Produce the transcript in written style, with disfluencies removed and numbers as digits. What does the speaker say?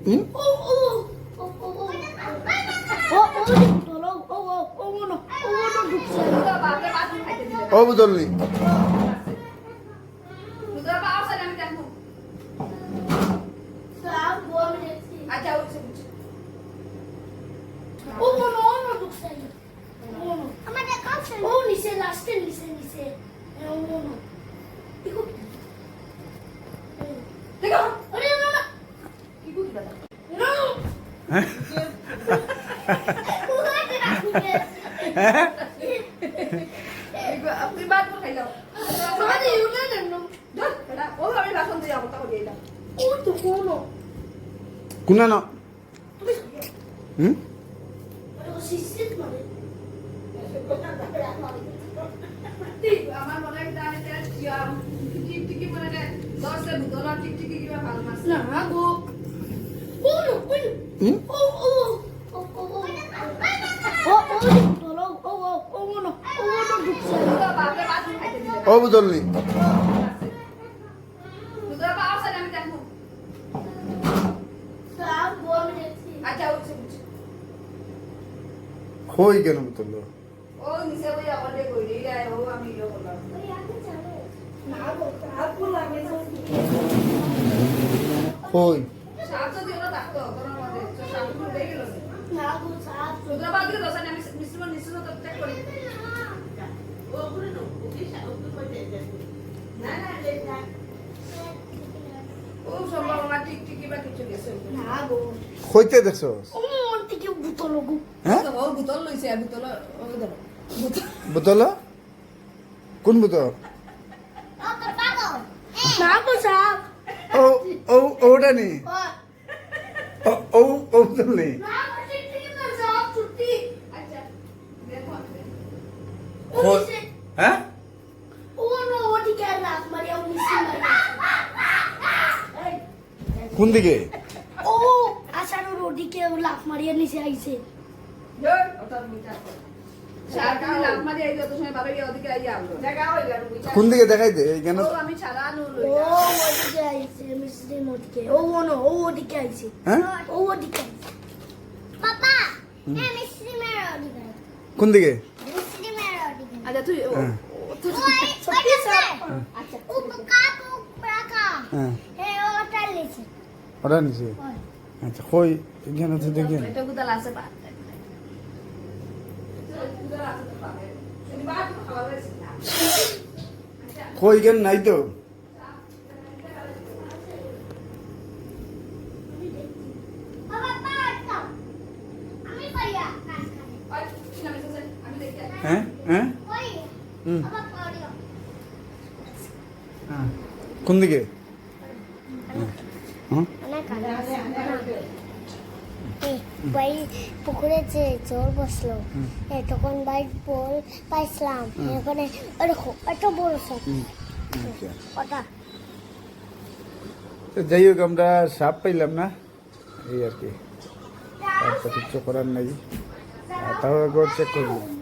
ও বুঝলি আপনি বাদ করে খাইলাম মানে ইউনা না ধর এটা ও আমি বাসন দিয়ে আমতা করে দিলাম ও তো কোন কোনা না আরে ও সিসিত মানে আমার মনে হয় জানি যে টিকটিকি মানে দশটা ভিতর টিকটিকি কিবা ভালো মাছ না গো কোন ও ও ও বুঝলি কই কেন বুঝলো ও নিচে ওই আমারে কইরি রে ও আমি ইলো করলাম না গো আপু লাগে কই সাপ তো দিও না থাকতো কোন মতে সাপ তো হয়ে গেল না গো সাপ সুদ্রাবাদ দিকে দশানে আমি মিশ্রণ নিশ্চিত তো চেক করি ও করে নো ওকে সাপ তো কইতে না না না ও সম্ভব আমার টিকটিকি বা কিছু গেছে না গো কইতে দেখছস ও টিকি বুতল গো হ্যাঁ ও বুতল লইছে বুতল ও ধর বুতল কোন বুতল না গো সাপ ও ও ওটা নি ও ও ও বুতল নি না গো টিকটিকি না সাপ ছুটি আচ্ছা দেখো হ্যাঁ ও নো ওটি কে রাত মারি ও মিসি মারি কোন দিকে ও আসার ওদিকে লাফ মারিয়ে নিচে আইছে কোন দিকে দেখাই দে কেন ওদিকে আইছে মিস্ত্রি মোদিকে ও নো ও ওদিকে আইছে হ্যাঁ ও ওদিকে পাপা হ্যাঁ মিস্ত্রি মেরে ওদিকে কোন দিকে মিস্ত্রি মেরে ওদিকে আচ্ছা তুই তুই আচ্ছা ও কাকু প্রাকা হ্যাঁ ওটা লিছে ওটা নিছে আচ্ছা কই এখানে তো দেখি এটা গুদাল আছে বা কই কেন নাই তো হ্যাঁ হ্যাঁ কোন দিকে ভাই পুকুরে যে জোর বসলো তখন ভাই বল পাইছিলাম এখানে এত বড় সব ওটা যাই হোক আমরা সাপ পাইলাম না এই আর কি তারপর কিছু করার নাই তাও একবার চেক করবো